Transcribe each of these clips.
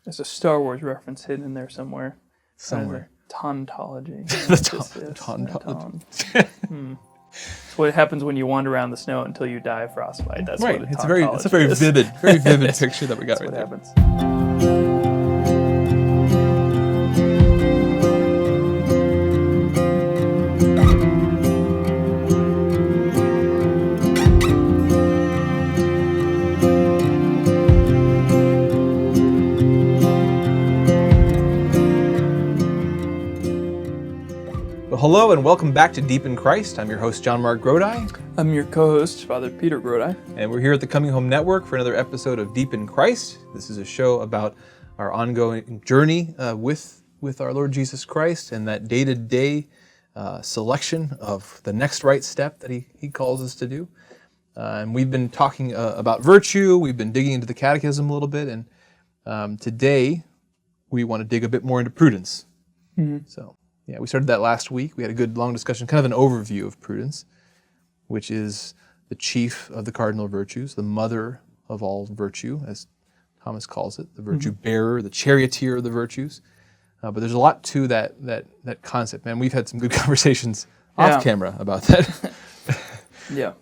There's a Star Wars reference hidden in there somewhere. Somewhere. Tauntology. The tauntology. It's what happens when you wander around the snow until you die of frostbite. That's right. what It's a very is. vivid picture that we got That's right what there. happens. Well, hello and welcome back to Deep in Christ. I'm your host, JonMarc Grodi. I'm your co-host, Father Peter Grodi. And we're here at the Coming Home Network for another episode of Deep in Christ. This is a show about our ongoing journey with our Lord Jesus Christ and that day-to-day selection of the next right step that He calls us to do. And we've been talking about virtue. We've been digging into the catechism a little bit. And today we want to dig a bit more into prudence. Mm-hmm. So, yeah, we started that last week. We had a good long discussion, kind of an overview of prudence, which is the chief of the cardinal virtues, the mother of all virtue, as Thomas calls it, the virtue bearer, the charioteer of the virtues. But there's a lot to that concept, man. We've had some good conversations off camera about that. Yeah.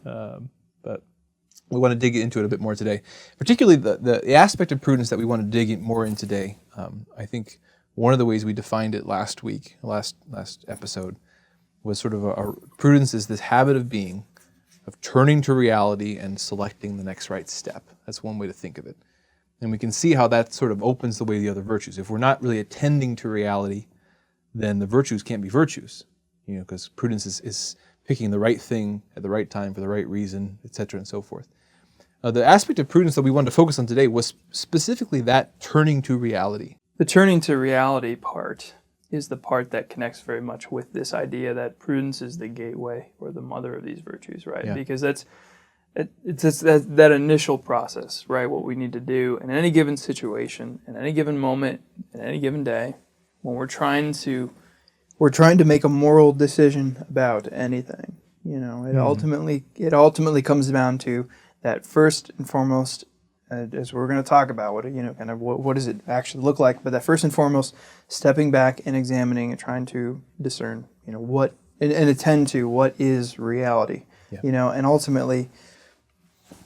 But we want to dig into it a bit more today. Particularly the aspect of prudence that we want to dig more in today. I think one of the ways we defined it last episode, was sort of a prudence is this habit of being, of turning to reality and selecting the next right step. That's one way to think of it. And we can see how that sort of opens the way to the other virtues. If we're not really attending to reality, then the virtues can't be virtues, because prudence is picking the right thing at the right time for the right reason, etc., and so forth. The aspect of prudence that we wanted to focus on today was specifically that turning to reality. The turning to reality part is the part that connects very much with this idea that prudence is the gateway or the mother of these virtues, right? Yeah. Because it's that initial process, right? What we need to do in any given situation, in any given moment, in any given day, when we're trying to make a moral decision about anything. It ultimately comes down to that first and foremost. As we're going to talk about, what does it actually look like? But that first and foremost, stepping back and examining and trying to discern, what and attend to what is reality, and ultimately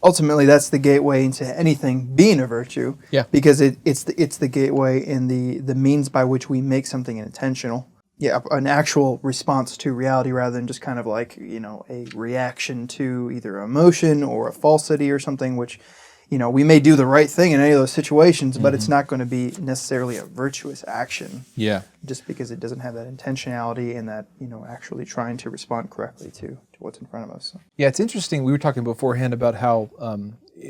that's the gateway into anything being a virtue, because it's the gateway and the means by which we make something intentional, an actual response to reality rather than just kind of like a reaction to either emotion or a falsity or something which. We may do the right thing in any of those situations, but it's not going to be necessarily a virtuous action. Yeah. Just because it doesn't have that intentionality and that, actually trying to respond correctly to what's in front of us. Yeah, it's interesting. We were talking beforehand about how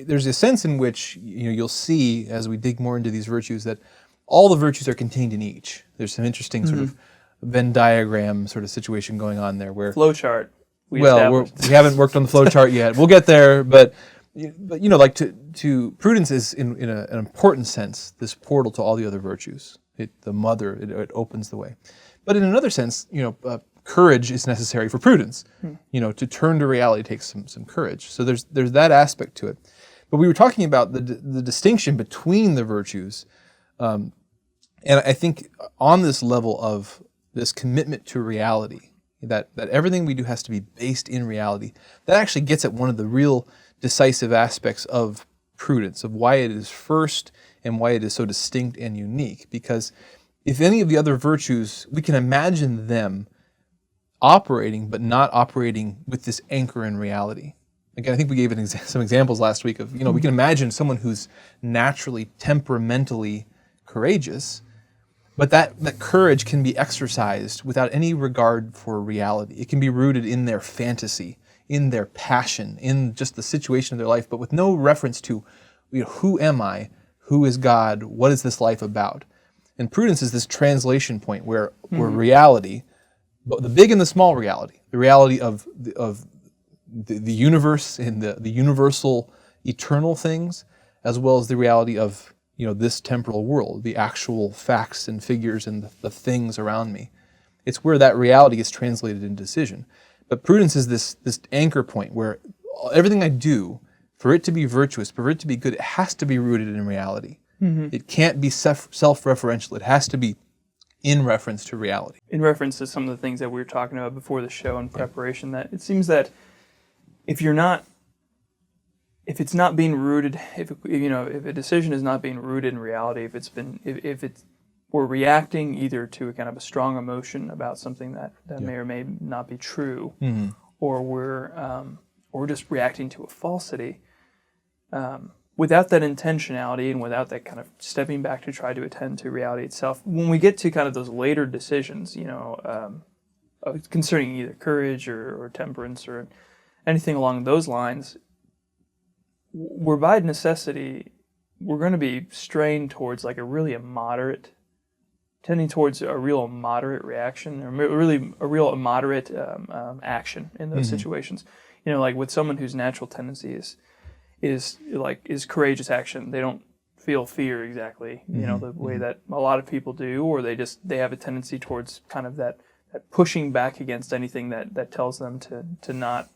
there's a sense in which, you'll see as we dig more into these virtues that all the virtues are contained in each. There's some interesting sort of Venn diagram sort of situation going on there where... Flowchart. We haven't worked on the flowchart yet. We'll get there, but like to prudence is in an important sense this portal to all the other virtues. The mother. It opens the way. But in another sense, courage is necessary for prudence. To turn to reality takes some courage. So there's that aspect to it. But we were talking about the distinction between the virtues, and I think on this level of this commitment to reality, that everything we do has to be based in reality. That actually gets at one of the real decisive aspects of prudence, of why it is first and why it is so distinct and unique. Because if any of the other virtues, we can imagine them operating, but not operating with this anchor in reality. Again, I think we gave some examples last week of, we can imagine someone who's naturally, temperamentally courageous, but that courage can be exercised without any regard for reality. It can be rooted in their fantasy, in their passion, in just the situation of their life, but with no reference to, who am I? Who is God? What is this life about? And prudence is this translation point where reality, but the big and the small reality, the reality of the universe and the universal eternal things, as well as the reality of this temporal world, the actual facts and figures and the things around me. It's where that reality is translated into decision. But prudence is this anchor point where everything I do, for it to be virtuous, for it to be good, it has to be rooted in reality. It can't be self-referential. It has to be in reference to reality. In reference to some of the things that we were talking about before the show in preparation, that it seems that if it's not being rooted, if a decision is not being rooted in reality, we're reacting either to a kind of a strong emotion about something that may or may not be true, or we're just reacting to a falsity, without that intentionality and without that kind of stepping back to try to attend to reality itself. When we get to kind of those later decisions, concerning either courage or temperance or anything along those lines, we're by necessity, we're going to be strained towards tending towards a real moderate reaction, or really a real moderate action in those situations. Like with someone whose natural tendency is courageous action. They don't feel fear exactly, the way that a lot of people do, or they have a tendency towards kind of that pushing back against anything that tells them to not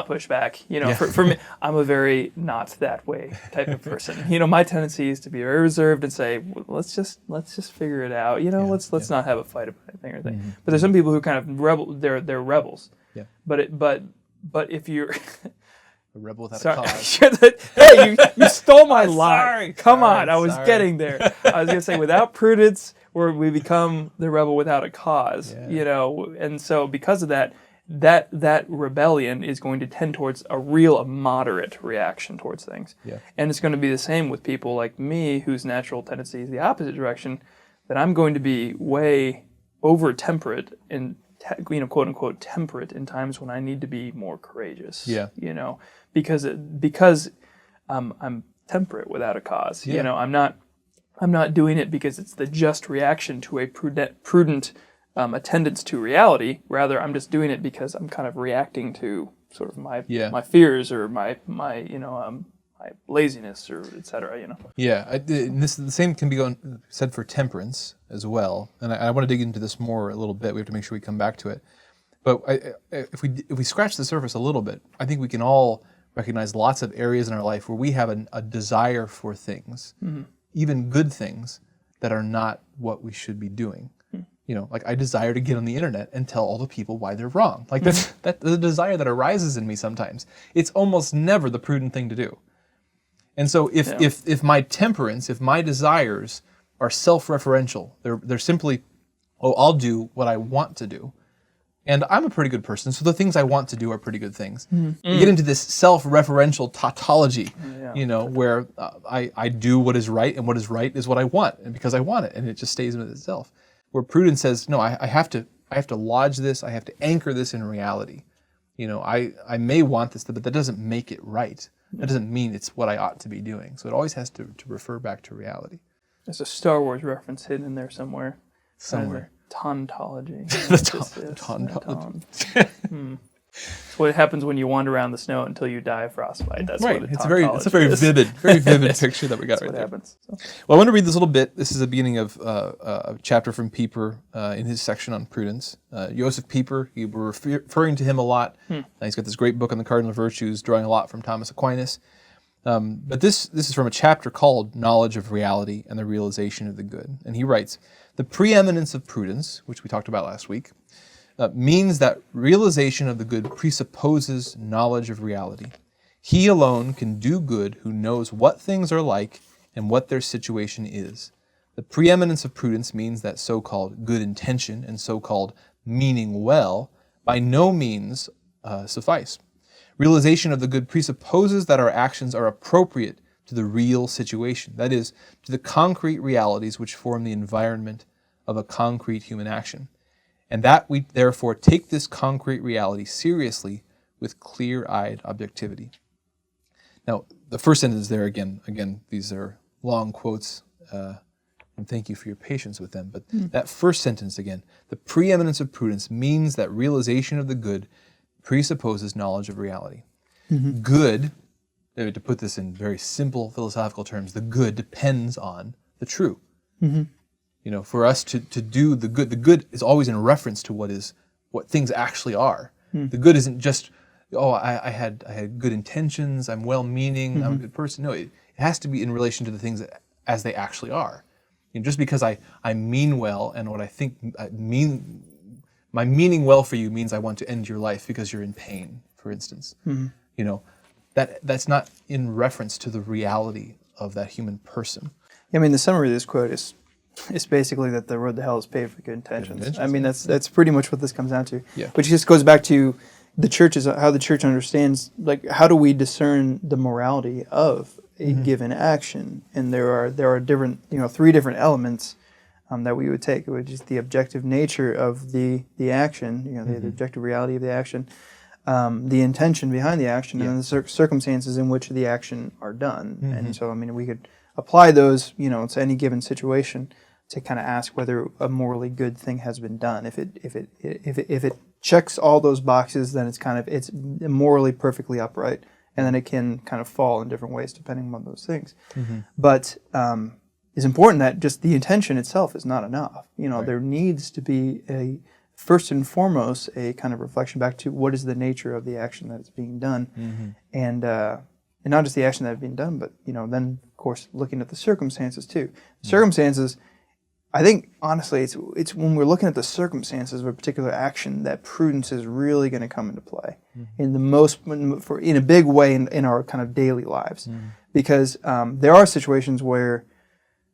push back. For me, I'm a very not that way type of person. My tendency is to be very reserved and say, well, let's just figure it out. Let's not have a fight about anything or anything. But there's some people who kind of rebel. They're rebels. Yeah. But if you're a rebel without a cause. Hey, you stole my line. Sorry. Come on, I was getting there. I was going to say, without prudence, we become the rebel without a cause. And so because of that rebellion is going to tend towards a real moderate reaction towards things. Yeah. And it's going to be the same with people like me, whose natural tendency is the opposite direction, that I'm going to be way over temperate and quote unquote temperate in times when I need to be more courageous. Yeah. Because I'm temperate without a cause. Yeah. I'm not doing it because it's the just reaction to a prudent attendance to reality. Rather, I'm just doing it because I'm kind of reacting to sort of my fears or my laziness or etc. Yeah, the same can be said for temperance as well. And I want to dig into this more a little bit. We have to make sure we come back to it. But if we scratch the surface a little bit, I think we can all recognize lots of areas in our life where we have a desire for things, even good things, that are not what we should be doing. Like I desire to get on the internet and tell all the people why they're wrong. Like that's the desire that arises in me sometimes. It's almost never the prudent thing to do. And so if my temperance, if my desires are self-referential, they're simply, I'll do what I want to do. And I'm a pretty good person, so the things I want to do are pretty good things. You get into this self-referential tautology, where I do what is right, and what is right is what I want, and because I want it, and it just stays with itself. Where prudence says, no, I have to lodge this, I have to anchor this in reality. I may want this, but that doesn't make it right. That doesn't mean it's what I ought to be doing. So it always has to refer back to reality. There's a Star Wars reference hidden in there somewhere. Tauntology. Tauntology. It's what happens when you wander around the snow until you die of frostbite. That's right. What It's a very vivid picture that we got right there. Happens. So. Well, I want to read this little bit. This is the beginning of a chapter from Pieper in his section on prudence. Joseph Pieper, you were referring to him a lot. He's got this great book on the Cardinal Virtues, drawing a lot from Thomas Aquinas. But this is from a chapter called Knowledge of Reality and the Realization of the Good. And he writes, the preeminence of prudence, which we talked about last week, means that realization of the good presupposes knowledge of reality. He alone can do good who knows what things are like and what their situation is. The preeminence of prudence means that so-called good intention and so-called meaning well by no means suffice. Realization of the good presupposes that our actions are appropriate to the real situation, that is, to the concrete realities which form the environment of a concrete human action, and that we therefore take this concrete reality seriously with clear-eyed objectivity. Now, the first sentence there, again, these are long quotes, and thank you for your patience with them, but that first sentence again, the preeminence of prudence means that realization of the good presupposes knowledge of reality. Good, to put this in very simple philosophical terms, the good depends on the true. For us to do the good is always in reference to what things actually are. The good isn't just, I had good intentions, I'm well-meaning, I'm a good person. No, it has to be in relation to the things that as they actually are. Just because I mean well, and what I think my meaning well for you means I want to end your life because you're in pain, for instance. That's not in reference to the reality of that human person. I mean, the summary of this quote is basically that the road to hell is paved with good intentions. I mean, that's pretty much what this comes down to. Yeah. Which just goes back to the church, is how the church understands, like, how do we discern the morality of a given action? And there are different, 3 different elements that we would take, which is the objective nature of the action, the objective reality of the action, the intention behind the action, and then the circumstances in which the action are done. And so, I mean, we could apply those, to any given situation to kind of ask whether a morally good thing has been done. If it checks all those boxes, then it's morally perfectly upright, and then it can kind of fall in different ways depending on those things. But it's important that just the intention itself is not enough. There needs to be first and foremost a kind of reflection back to what is the nature of the action that is being done, and not just the action that is being done, but then of course looking at the circumstances too. Circumstances, I think honestly, it's when we're looking at the circumstances of a particular action that prudence is really going to come into play in a big way in our kind of daily lives, because there are situations where,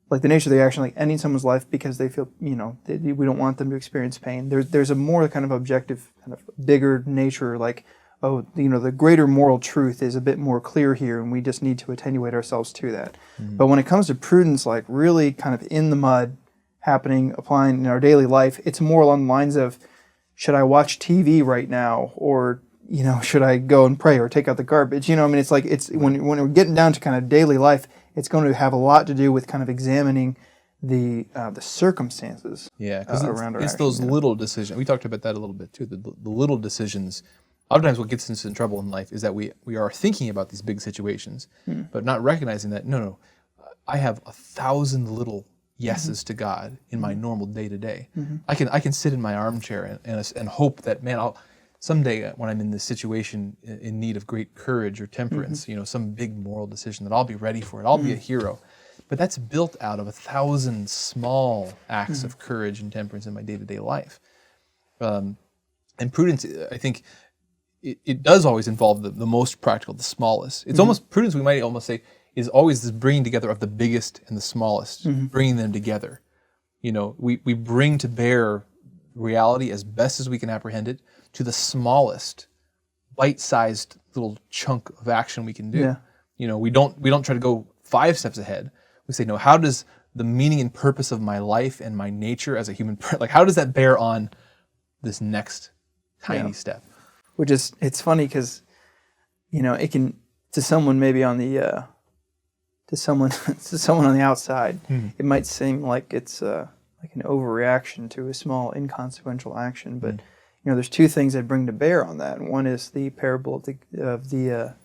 like the nature of the action, like ending someone's life because they feel, we don't want them to experience pain. There's a more kind of objective, kind of bigger nature, like, the greater moral truth is a bit more clear here, and we just need to attenuate ourselves to that. But when it comes to prudence, like really kind of in the mud, happening, applying in our daily life, it's more along the lines of, should I watch TV right now, or should I go and pray or take out the garbage? It's like when we're getting down to kind of daily life, it's going to have a lot to do with kind of examining the circumstances around our it's action. those little decisions. We talked about that a little bit too. The little decisions. A lot of times what gets us in trouble in life is that we are thinking about these big situations, but not recognizing that, no, I have 1,000 little yeses to God in my normal day-to-day. I can sit in my armchair and hope that, man, I'll someday when I'm in this situation in need of great courage or temperance, some big moral decision, that I'll be ready for it. I'll be a hero. But that's built out of 1,000 small acts of courage and temperance in my day-to-day life. And prudence, I think, it does always involve the most practical, the smallest. It's almost, prudence, we might almost say, is always this bringing together of the biggest and the smallest, bringing them together. We bring to bear reality as best as we can apprehend it to the smallest, bite-sized little chunk of action we can do. We don't try to go 5 steps ahead. We say, no, how does the meaning and purpose of my life and my nature as a human, how does that bear on this next tiny step? Which is, it's funny because, it can, to someone maybe on the, to someone on the outside, it might seem like it's like an overreaction to a small, inconsequential action. But there's 2 things that bring to bear on that. And one is the parable of the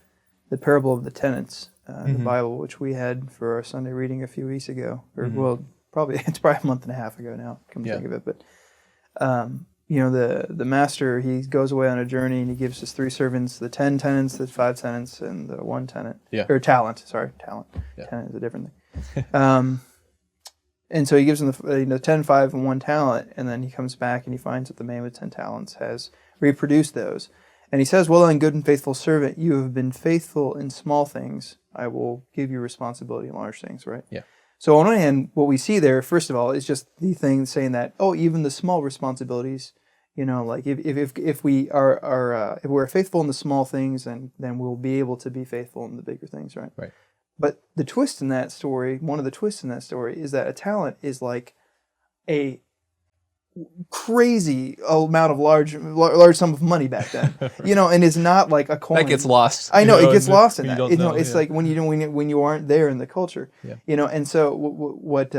parable of the tenants, the Bible, which we had for our Sunday reading a few weeks ago, or it's probably a month and a half ago now. Come to think of it, but the master, he goes away on a journey and he gives his 3 servants the 10 tenants, the 5 tenants, and the 1 tenant. Or talent. Sorry, talent. Tenant is a different thing. And so he gives them the 10, 5, and 1 talent, and then he comes back and he finds that the man with 10 talents has reproduced those. And he says, "Well done, good and faithful servant. You have been faithful in small things. I will give you responsibility in large things," right? Yeah. So on one hand, what we see there, first of all, is just the thing saying that, even the small responsibilities, like if we are if we're faithful in the small things, then we'll be able to be faithful in the bigger things, right? Right. But the twist in that story, one of the twists in that story, is that a talent is like a crazy amount of large sum of money back then, and it's not like a coin that gets lost. I know it gets lost in that. It's like when you aren't there in the culture, and so what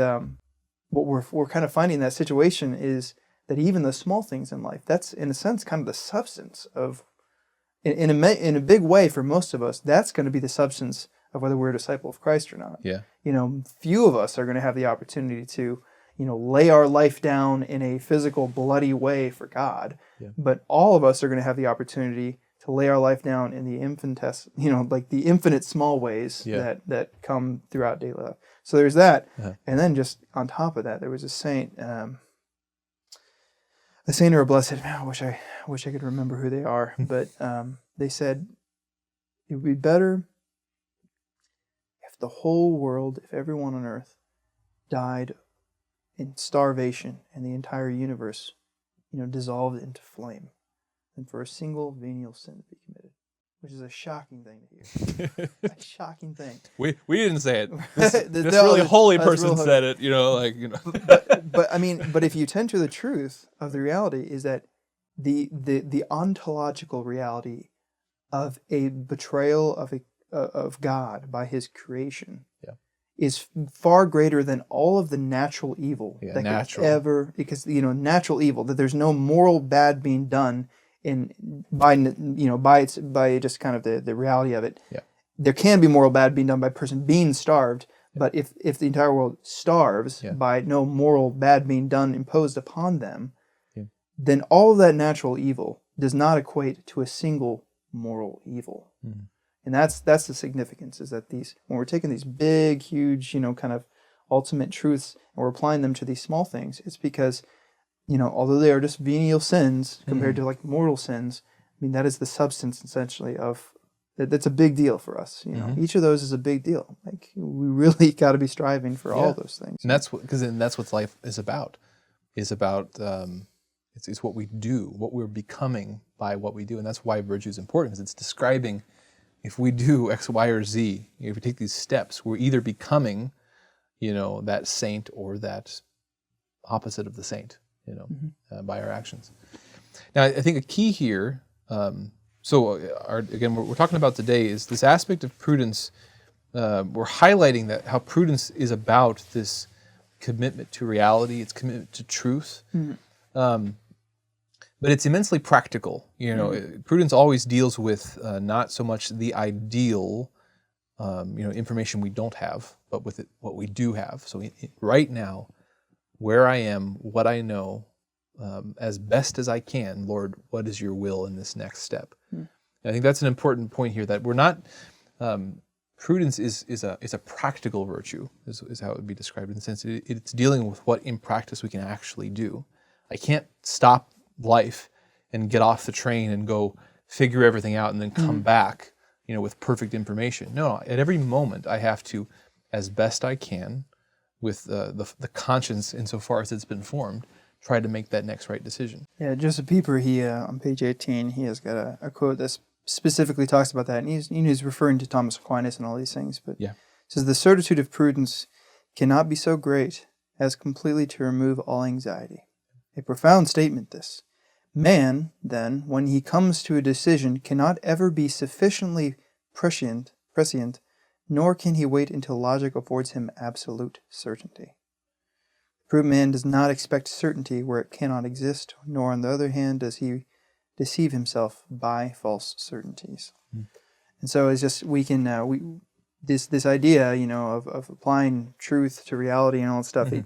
we're kind of finding in that situation is that even the small things in life, that's in a sense kind of the substance of, in a big way for most of us, that's going to be the substance of whether we're a disciple of Christ or not. Yeah. Few of us are going to have the opportunity to lay our life down in a physical, bloody way for God. Yeah. But all of us are going to have the opportunity to lay our life down in the like the infinite small ways that come throughout daily life. So there's that. Uh-huh. And then just on top of that, there was a saint or a blessed, I wish I could remember who they are, but they said it would be better if the whole world, if everyone on earth died in starvation and the entire universe, dissolved into flame, than for a single venial sin to be committed. Which is a shocking thing to hear. A shocking thing. We didn't say it. This No, really holy that's person real holy. said it. But if you tend to the truth of the reality is that the ontological reality of a betrayal of God by His creation is far greater than all of the natural evil that could ever, because natural evil, that there's no moral bad being done by just kind of the reality of it. Yeah. There can be moral bad being done by a person being starved, but if the entire world starves by no moral bad being done imposed upon them, then all of that natural evil does not equate to a single moral evil. Mm-hmm. And that's the significance, is that when we're taking these big, huge, kind of ultimate truths and we're applying them to these small things, it's because although they are just venial sins compared to like mortal sins, I mean, that is the substance essentially of, that's a big deal for us. Each of those is a big deal. Like, we really got to be striving for all those things. And that's what life is about. It's what we do, what we're becoming by what we do. And that's why virtue is important, because it's describing, if we do X, Y, or Z, if we take these steps, we're either becoming, that saint or that opposite of the saint. By our actions. Now, I think a key here, again, what we're talking about today is this aspect of prudence. We're highlighting that how prudence is about this commitment to reality, its commitment to truth, but it's immensely practical. Prudence always deals with not so much the ideal, information we don't have, but with what we do have. So right now, where I am, what I know, as best as I can, Lord, what is your will in this next step? I think that's an important point here, that we're not, prudence is a practical virtue, is how it would be described, in the sense it's dealing with what in practice we can actually do. I can't stop life and get off the train and go figure everything out and then come back, with perfect information. No, at every moment I have to, as best I can, with the conscience insofar as it's been formed, try to make that next right decision. Yeah, Joseph Pieper, he on page 18, he has got a quote that specifically talks about that, and he's referring to Thomas Aquinas and all these things, but it says, "The certitude of prudence cannot be so great as completely to remove all anxiety." A profound statement, this. Man, then, when he comes to a decision, cannot ever be sufficiently prescient, nor can he wait until logic affords him absolute certainty. The prudent man does not expect certainty where it cannot exist, nor on the other hand does he deceive himself by false certainties. And so it's just, we can, this idea, of applying truth to reality and all that stuff, it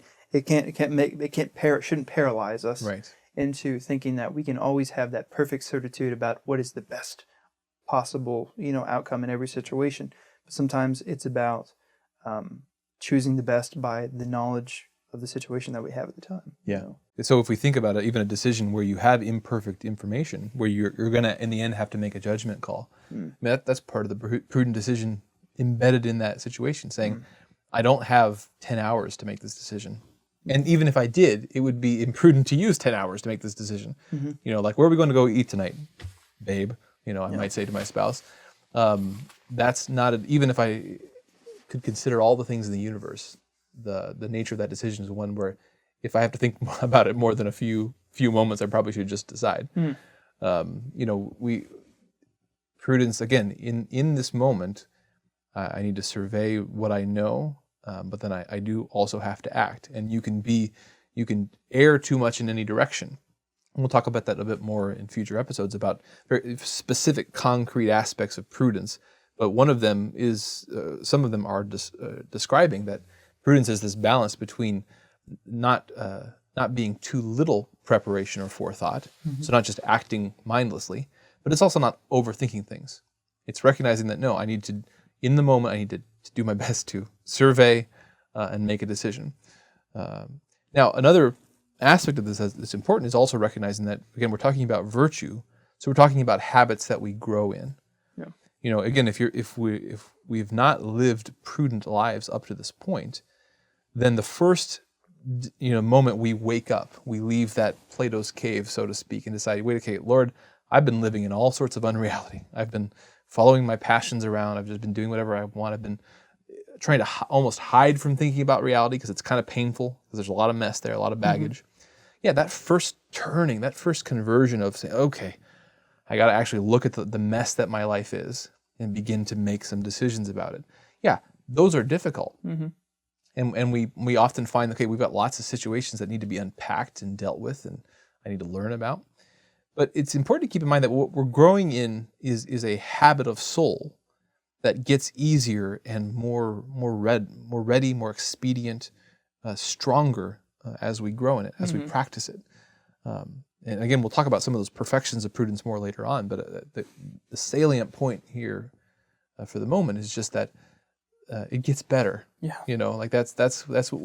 shouldn't paralyze us into thinking that we can always have that perfect certitude about what is the best possible, outcome in every situation. But sometimes it's about choosing the best by the knowledge of the situation that we have at the time. Yeah. So if we think about it, even a decision where you have imperfect information, where you're going to, in the end, have to make a judgment call, I mean, that's part of the prudent decision embedded in that situation, saying, I don't have 10 hours to make this decision. And even if I did, it would be imprudent to use 10 hours to make this decision. Like, where are we going to go eat tonight, babe? I might say to my spouse. That's not, even if I could consider all the things in the universe, the nature of that decision is one where if I have to think about it more than a few moments, I probably should just decide. Prudence, again, in this moment, I need to survey what I know, but then I do also have to act. And you can err too much in any direction. And we'll talk about that a bit more in future episodes, about very specific, concrete aspects of prudence. But one of them is, some of them are describing that prudence is this balance between not being too little preparation or forethought, so not just acting mindlessly, but it's also not overthinking things. It's recognizing that, no, I need to, in the moment, I need to do my best to survey, and make a decision. Now, another aspect of this that's important is also recognizing that, again, we're talking about virtue, so we're talking about habits that we grow in. Yeah. You know, again, if we've not lived prudent lives up to this point, then the first moment we wake up, we leave that Plato's cave, so to speak, and decide, wait, okay, Lord, I've been living in all sorts of unreality. I've been following my passions around. I've just been doing whatever I want. I've been trying to almost hide from thinking about reality because it's kind of painful, because there's a lot of mess there, a lot of baggage. Yeah, that first turning, that first conversion of saying, okay, I got to actually look at the mess that my life is and begin to make some decisions about it. Yeah, those are difficult. And we often find, okay, we've got lots of situations that need to be unpacked and dealt with and I need to learn about. But it's important to keep in mind that what we're growing in is a habit of soul that gets easier and more ready, more expedient, stronger as we grow in it, as we practice it. And again, we'll talk about some of those perfections of prudence more later on, but the salient point here for the moment is just that it gets better. Yeah. You know, like that's what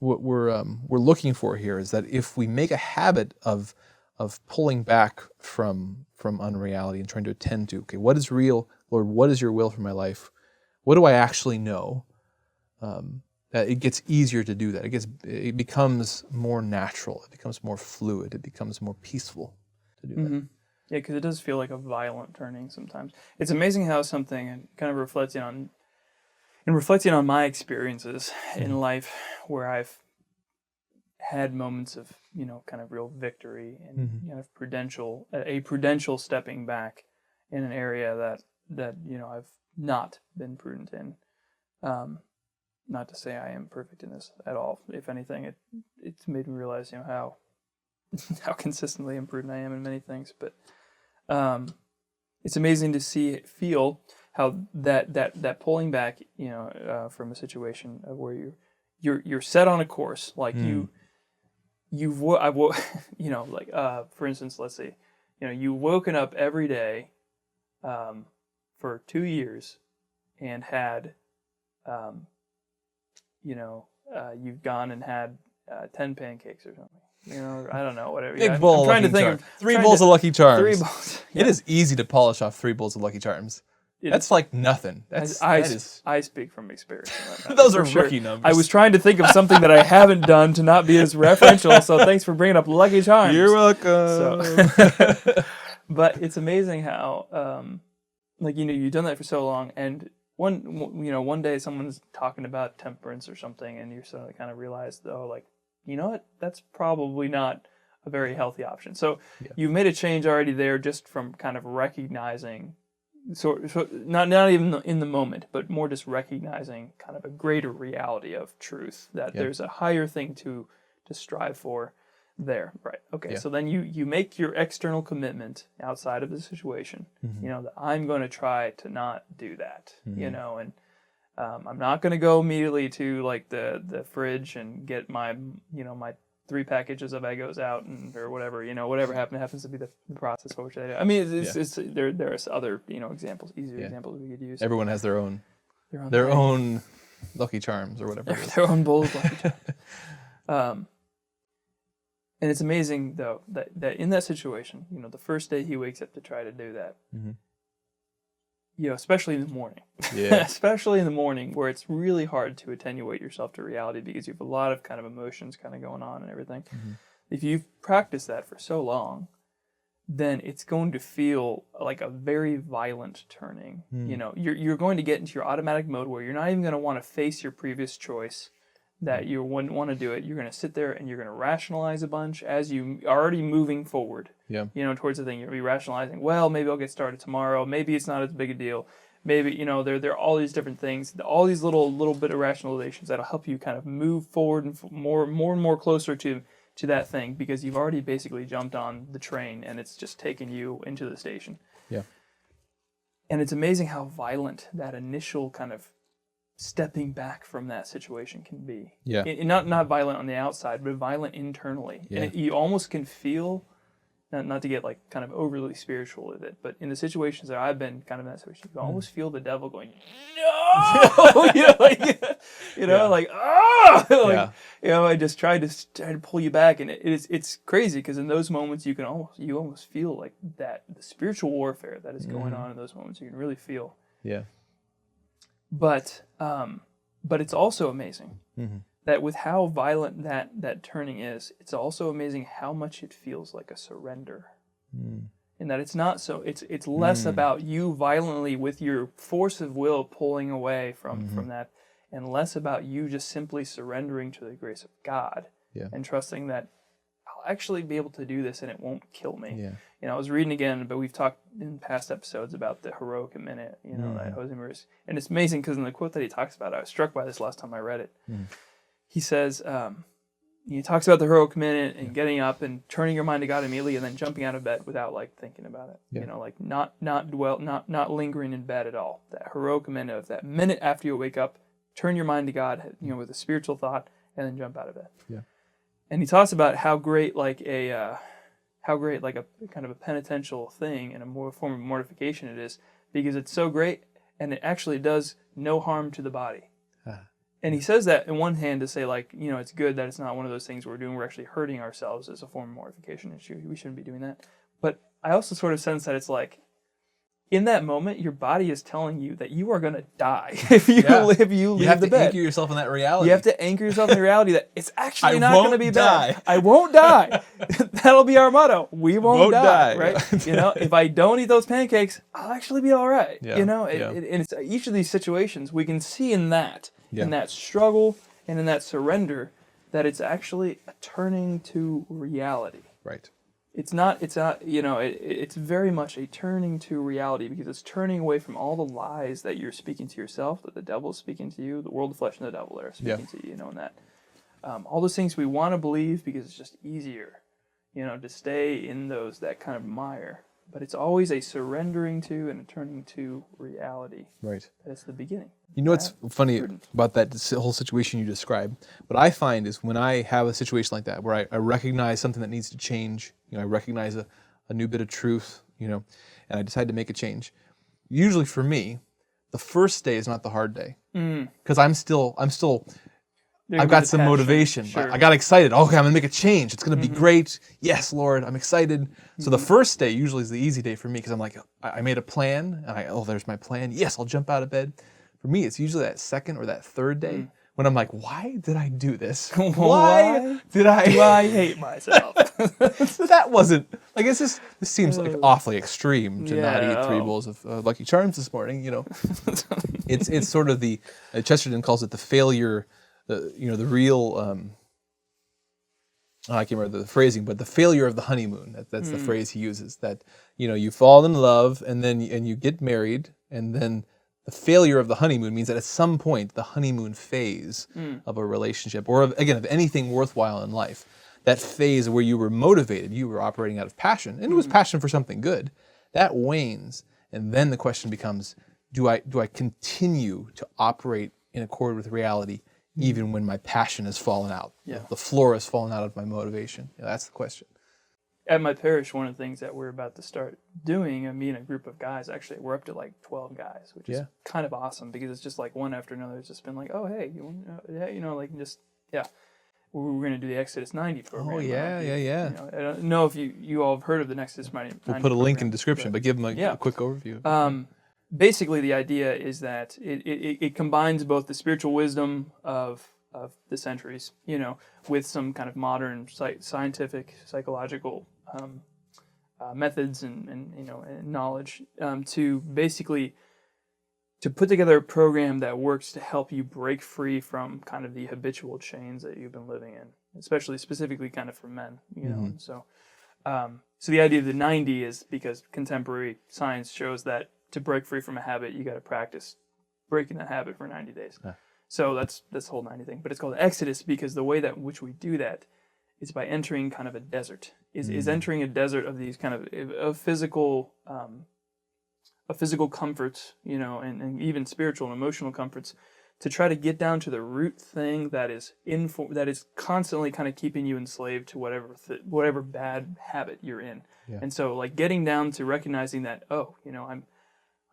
we're looking for here, is that if we make a habit of pulling back from unreality and trying to attend to, okay, what is real, Lord, what is your will for my life? What do I actually know? That it gets easier to do that. It becomes more natural. It becomes more fluid. It becomes more peaceful to do that. Yeah, because it does feel like a violent turning sometimes. It's amazing how something, and kind of reflecting on my experiences in life, where I've had moments of, kind of real victory and kind of prudential stepping back in an area that I've not been prudent in. Not to say I am perfect in this at all. If anything, it's made me realize, how consistently imprudent I am in many things. But it's amazing to feel how that pulling back, from a situation of where you're set on a course, like for instance, let's say, you've woken up every day for 2 years and had, you've gone and had 10 pancakes or something. I don't know, whatever. Big bowl of Lucky Charms. 3 bowls of Lucky Charms. 3 bowls. Yeah. It is easy to polish off 3 bowls of Lucky Charms. That's like nothing. I speak from experience. Those are rookie numbers. I was trying to think of something that I haven't done to not be as referential, so thanks for bringing up Lucky Charms. You're welcome. But it's amazing how, you've done that for so long, and one day someone's talking about temperance or something, and you suddenly kind of realize, that's probably not a very healthy option. So you've made a change already there, just from kind of recognizing, so not even in the moment, but more just recognizing kind of a greater reality of truth, that there's a higher thing to strive for there. Right. Okay. Yeah. So then you make your external commitment outside of the situation, that I'm going to try to not do that, and I'm not going to go immediately to like the fridge and get my 3 packages of Eggos out or whatever, whatever happens to be the process for which I do. I mean, there are other, examples, easier examples we could use. Everyone has their own Lucky Charms or whatever. Their own bowl of Lucky Charms. And it's amazing, though, that in that situation, the first day he wakes up to try to do that, especially in the morning, especially in the morning, where it's really hard to attenuate yourself to reality because you have a lot of kind of emotions kind of going on and everything. If you've practiced that for so long, then it's going to feel like a very violent turning. You're going to get into your automatic mode where you're not even going to want to face your previous choice, that you wouldn't want to do it. You're going to sit there and you're going to rationalize a bunch as you are already moving forward, towards the thing. You'll be rationalizing, well, maybe I'll get started tomorrow. Maybe it's not as big a deal. Maybe, there are all these different things, all these little bit of rationalizations that'll help you kind of move forward and more and more closer to that thing, because you've already basically jumped on the train and it's just taken you into the station. Yeah. And it's amazing how violent that initial kind of stepping back from that situation can be. Yeah. Not violent on the outside, but violent internally. Yeah. And you almost can feel not to get like kind of overly spiritual with it, but in the situations that I've been kind of in that situation, you almost feel the devil going, no, like ah, like I just tried to pull you back, and it's crazy because in those moments you almost feel like that the spiritual warfare that is going on in those moments. You can really feel. Yeah. But it's also amazing that with how violent that turning is, it's also amazing how much it feels like a surrender. In that it's not so, it's less about you violently with your force of will pulling away from that, and less about you just simply surrendering to the grace of God and trusting that I'll actually be able to do this and it won't kill me. Yeah. I was reading again, but we've talked in past episodes about the heroic minute, that Jose Maris, and it's amazing because in the quote that he talks about, I was struck by this last time I read it. He says, he talks about the heroic minute and getting up and turning your mind to God immediately and then jumping out of bed without like thinking about it. Like not lingering in bed at all. That heroic minute of that minute after you wake up, turn your mind to God, with a spiritual thought, and then jump out of bed. Yeah. And he talks about how great like a kind of a penitential thing and a form of mortification it is, because it's so great and it actually does no harm to the body. And he says that in one hand to say, like, it's good that it's not one of those things we're doing. We're actually hurting ourselves as a form of mortification. We shouldn't be doing that. But I also sort of sense that it's like, in that moment, your body is telling you that you are going to die if you leave the bed. You have to anchor yourself in that reality. You have to anchor yourself in the reality that it's actually not going to be die. bad. I won't die. That'll be our motto. We won't die. Right? If I don't eat those pancakes, I'll actually be all right. And it's each of these situations we can see in that struggle and in that surrender that it's actually a turning to reality. Right. It's very much a turning to reality, because it's turning away from all the lies that you're speaking to yourself, that the devil is speaking to you, the world, the flesh, and the devil are speaking to you, and that. All those things we want to believe because it's just easier, to stay in that kind of mire. But it's always a surrendering to and a turning to reality. Right. That's the beginning. What's funny about that whole situation you described? What I find is when I have a situation like that, where I recognize something that needs to change, I recognize a new bit of truth, and I decide to make a change. Usually for me, the first day is not the hard day, because I've got some motivation. Sure. I got excited. Okay, I'm gonna make a change. It's gonna be great. Yes, Lord, I'm excited. So the first day usually is the easy day for me, because I'm like, I made a plan, and there's my plan. Yes, I'll jump out of bed. For me, it's usually that second or that third day when I'm like, why did I do this? Why did I? Do I hate myself? That wasn't like this seems like awfully extreme to not eat 3 bowls of Lucky Charms this morning. It's sort of the Chesterton calls it the failure. The real, I can't remember the phrasing, but the failure of the honeymoon. That's the phrase he uses. That, you fall in love and you get married, and then the failure of the honeymoon means that at some point, the honeymoon phase of a relationship, or of anything worthwhile in life, that phase where you were motivated, you were operating out of passion, and it was passion for something good, that wanes, and then the question becomes, do I continue to operate in accord with reality, even when my passion has fallen out? The floor has fallen out of my motivation. That's the question. At my parish, one of the things that we're about to start doing, me and a group of guys, actually, we're up to like 12 guys, which is kind of awesome, because it's just like one after another. It's just been like, oh, hey, we're going to do the Exodus 90 program. Oh, yeah. I don't know if you all have heard of the Nexus 90 We'll put a link in the description, but give them a quick overview. Basically, the idea is that it combines both the spiritual wisdom of the centuries, with some kind of modern scientific, psychological methods and knowledge, to basically to put together a program that works to help you break free from kind of the habitual chains that you've been living in, specifically kind of for men, And so the idea of the 90 is because contemporary science shows that to break free from a habit, you got to practice breaking that habit for 90 days. So that's the whole 90 thing. But it's called Exodus because the way that which we do that is by entering kind of a desert. Is entering a desert of these kind of physical comforts, and even spiritual and emotional comforts, to try to get down to the root thing that is that is constantly kind of keeping you enslaved to whatever bad habit you're in. Yeah. And so like getting down to recognizing that, oh, I'm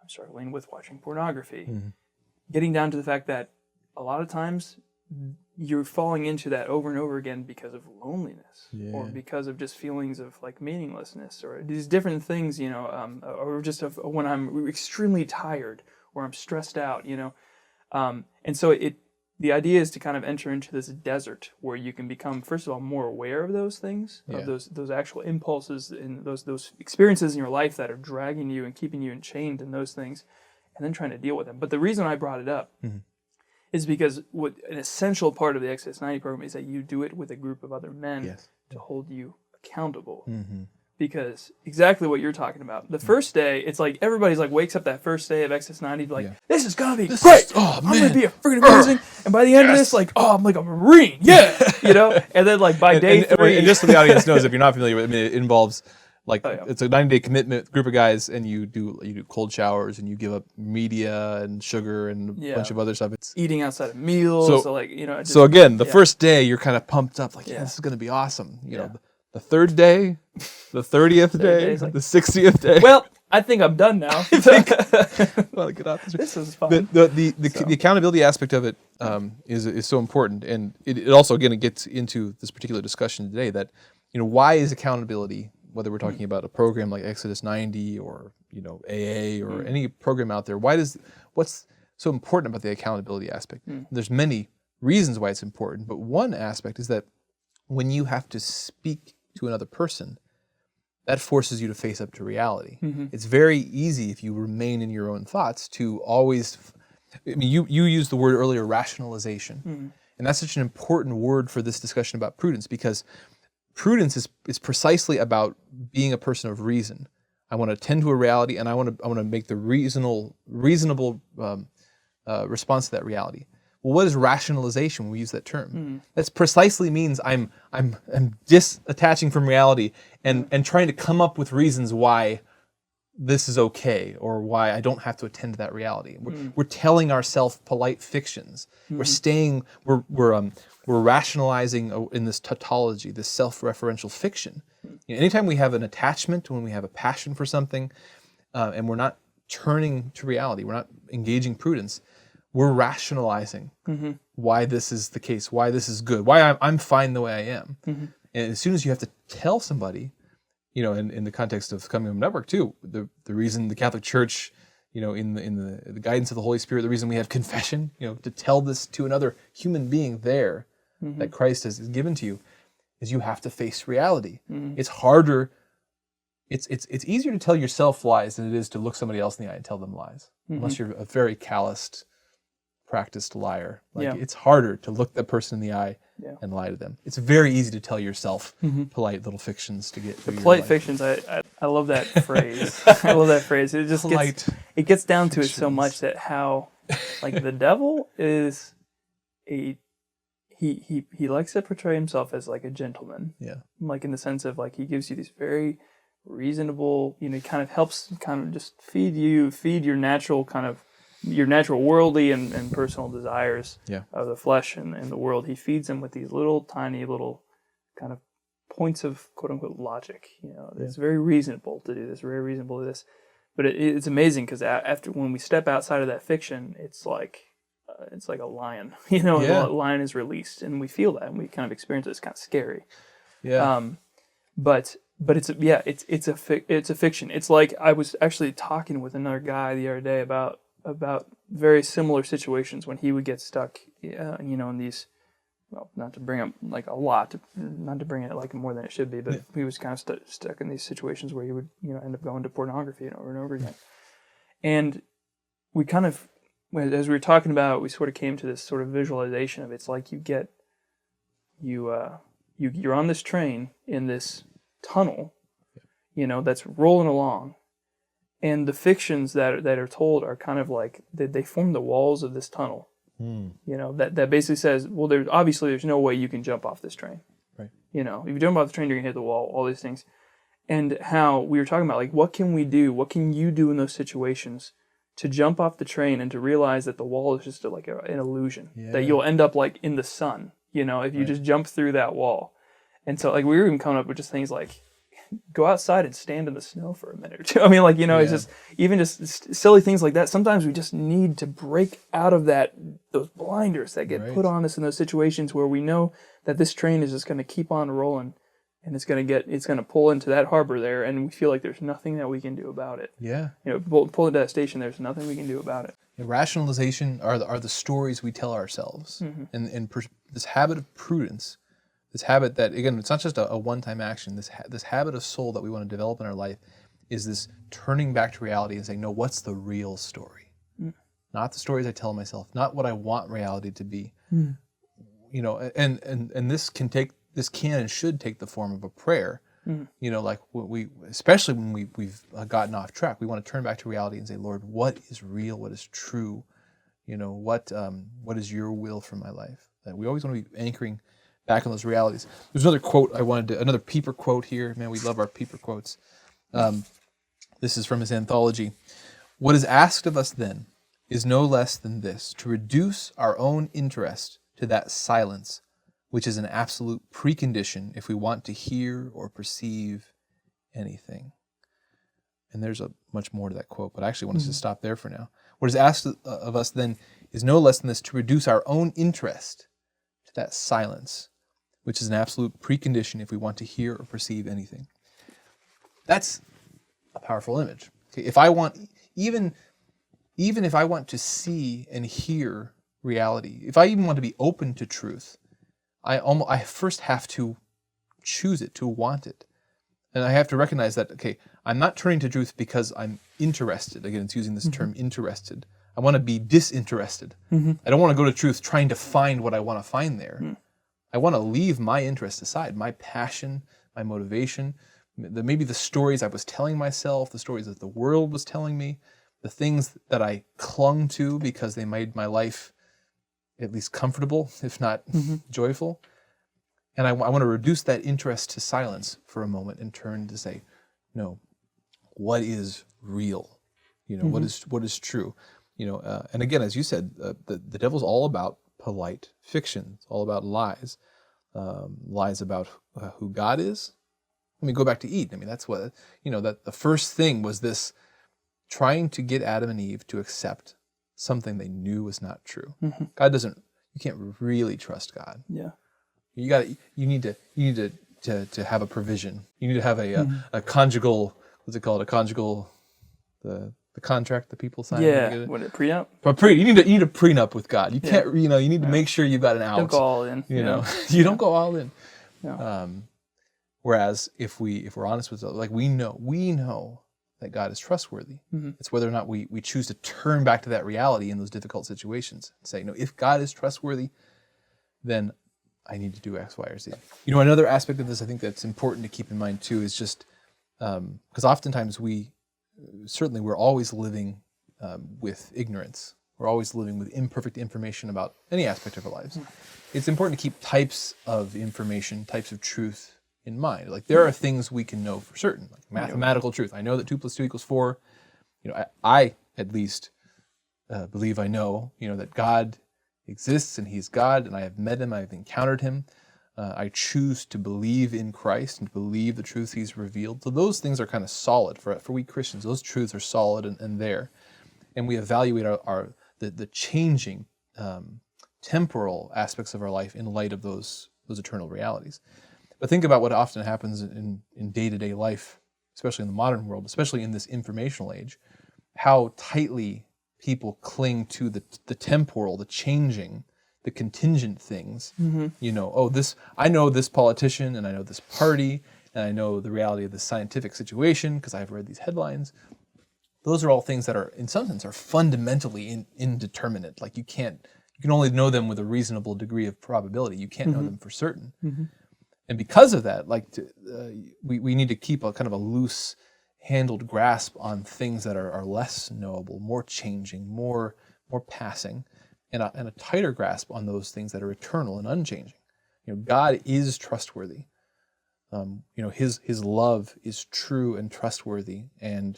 struggling with watching pornography. Mm-hmm. Getting down to the fact that a lot of times you're falling into that over and over again because of loneliness, or because of just feelings of like meaninglessness, or these different things, or just when I'm extremely tired or I'm stressed out, and so the idea is to kind of enter into this desert where you can become, first of all, more aware of those things, of those actual impulses and those experiences in your life that are dragging you and keeping you enchained in those things, and then trying to deal with them. But the reason I brought it up is because what an essential part of the Exodus 90 program is that you do it with a group of other men to hold you accountable. Mm-hmm. Because exactly what you're talking about. The first day, it's like everybody's like wakes up that first day of Exodus 90 like, this is gonna be great. I'm gonna be freaking amazing. And by the end of this, like, I'm like a Marine. Yeah. And then like by day 3. And just so the audience knows, if you're not familiar with it, it involves like it's a 90-day commitment group of guys, and you do cold showers, and you give up media and sugar and a bunch of other stuff. It's eating outside of meals. So again, the first day you're kind of pumped up, like, this is gonna be awesome. You know, the third day, the 30th day, like, the 60th day. Well, I think I'm done now. Well, get off this is fun. The accountability aspect of it is so important, and it also again it gets into this particular discussion today that why is accountability, whether we're talking about a program like Exodus 90 or AA or any program out there, what's so important about the accountability aspect? There's many reasons why it's important, but one aspect is that when you have to speak to another person, that forces you to face up to reality. Mm-hmm. It's very easy if you remain in your own thoughts to always, you used the word earlier, rationalization. And that's such an important word for this discussion about prudence, because prudence is precisely about being a person of reason. I want to tend to a reality, and I want to make the reasonable response to that reality. Well, what is rationalization when we use that term? That's precisely means I'm disattaching from reality and trying to come up with reasons why this is okay, or why I don't have to attend to that reality. We're telling ourselves polite fictions. We're rationalizing in this tautology, this self-referential fiction. Anytime we have an attachment, when we have a passion for something, and we're not turning to reality, we're not engaging prudence, we're rationalizing why this is the case, why this is good, why I'm fine the way I am. And as soon as you have to tell somebody, in the context of Coming Home Network too, the reason the Catholic Church, in the guidance of the Holy Spirit, the reason we have confession, to tell this to another human being there that Christ has given to you, is you have to face reality. It's harder. It's easier to tell yourself lies than it is to look somebody else in the eye and tell them lies, unless you're a very calloused, practiced liar. It's harder to look that person in the eye and lie to them. It's very easy to tell yourself polite little fictions to get through polite your life. Fictions. I love that phrase. I love that phrase. It just it gets down to it so much that how like the devil is he likes to portray himself as like a gentleman. Yeah. Like in the sense of like he gives you these very reasonable, he kind of helps just feed your natural worldly and personal desires of the flesh and the world. He feeds them with these tiny little kind of points of quote unquote logic. It's very reasonable to do this, very reasonable to do this. But it's amazing because when we step outside of that fiction, it's like a lion. A lion is released, and we feel that, and we kind of experience it. It's kind of scary. Yeah. But it's a fiction. It's like I was actually talking with another guy the other day about very similar situations when he would get stuck, in these, well, not to bring up like a lot, not to bring it like more than it should be, but he was kind of stuck in these situations where he would, end up going to pornography over and over again. And we kind of, as we were talking about, we sort of came to this sort of visualization of it's like you're on this train in this tunnel, that's rolling along. And the fictions that are told are kind of like they form the walls of this tunnel. That basically says, well, there's no way you can jump off this train. Right. If you jump off the train, you're gonna hit the wall. All these things, and how we were talking about like what can we do? What can you do in those situations to jump off the train and to realize that the wall is just like an illusion, Yeah. that you'll end up like in the sun, if you just jump through that wall. And so like we were even coming up with just things like go outside and stand in the snow for a minute or two. I mean, like, it's just even just silly things like that. Sometimes we just need to break out of those blinders that get put on us in those situations where we know that this train is just going to keep on rolling and it's going to pull into that harbor there, and we feel like there's nothing that we can do about it. Yeah. Pull into that station, there's nothing we can do about it. Rationalization are the stories we tell ourselves. And this habit of prudence, this habit that, again, it's not just a one-time action. This habit of soul that we want to develop in our life is this turning back to reality and saying, no, what's the real story? Not the stories I tell myself, not what I want reality to be. And this can and should take the form of a prayer. Like especially when we've gotten off track, we want to turn back to reality and say, Lord, what is real? What is true? What is your will for my life? That we always want to be anchoring back on those realities. There's another quote another Pieper quote here. Man, we love our Pieper quotes. This is from his anthology. What is asked of us then is no less than this, to reduce our own interest to that silence, which is an absolute precondition if we want to hear or perceive anything. And there's much more to that quote, but I actually want us to stop there for now. What is asked of us then is no less than this, to reduce our own interest to that silence, which is an absolute precondition if we want to hear or perceive anything. That's a powerful image. Okay, if I want, even if I want to see and hear reality, if I even want to be open to truth, I first have to choose it, to want it. And I have to recognize that, okay, I'm not turning to truth because I'm interested. Again, it's using this term interested. I want to be disinterested. I don't want to go to truth trying to find what I want to find there. I want to leave my interest aside, my passion, my motivation, maybe the stories I was telling myself, the stories that the world was telling me, the things that I clung to because they made my life at least comfortable, if not joyful. And I want to reduce that interest to silence for a moment and turn to say, no, what is real? What is true? And again, as you said, the devil's all about polite fiction. It's all about lies. Lies about who God is. I mean, go back to Eden. I mean, that's what, that the first thing was this trying to get Adam and Eve to accept something they knew was not true. You can't really trust God. Yeah. You need to have a provision. You need to have a conjugal, what's it called? A conjugal, the contract that people sign. Yeah. What, a prenup? But you need a prenup with God. You can't, you need to make sure you've got an out. Don't go all in. You don't go all in. Yeah. Whereas if we're honest with ourselves, like we know that God is trustworthy. It's whether or not we choose to turn back to that reality in those difficult situations and say, no, if God is trustworthy, then I need to do X, Y, or Z. Another aspect of this I think that's important to keep in mind too is just because oftentimes we're always living with ignorance. We're always living with imperfect information about any aspect of our lives. It's important to keep types of information, types of truth in mind. Like there are things we can know for certain, like mathematical truth. I know that 2 + 2 = 4. I at least believe I know, that God exists and He's God, and I have met Him, I've encountered Him. I choose to believe in Christ and to believe the truth He's revealed. So those things are kind of solid for we Christians. Those truths are solid and there, and we evaluate the changing temporal aspects of our life in light of those eternal realities. But think about what often happens in day-to-day life, especially in the modern world, especially in this informational age, how tightly people cling to the temporal, the changing, the contingent things. I know this politician and I know this party and I know the reality of this scientific situation because I've read these headlines. Those are all things that are, in some sense, are fundamentally indeterminate. Like you can only know them with a reasonable degree of probability. You can't know them for certain. And because of that, we need to keep a kind of a loose-handled grasp on things that are less knowable, more changing, more passing, and a tighter grasp on those things that are eternal and unchanging. God is trustworthy. His love is true and trustworthy, and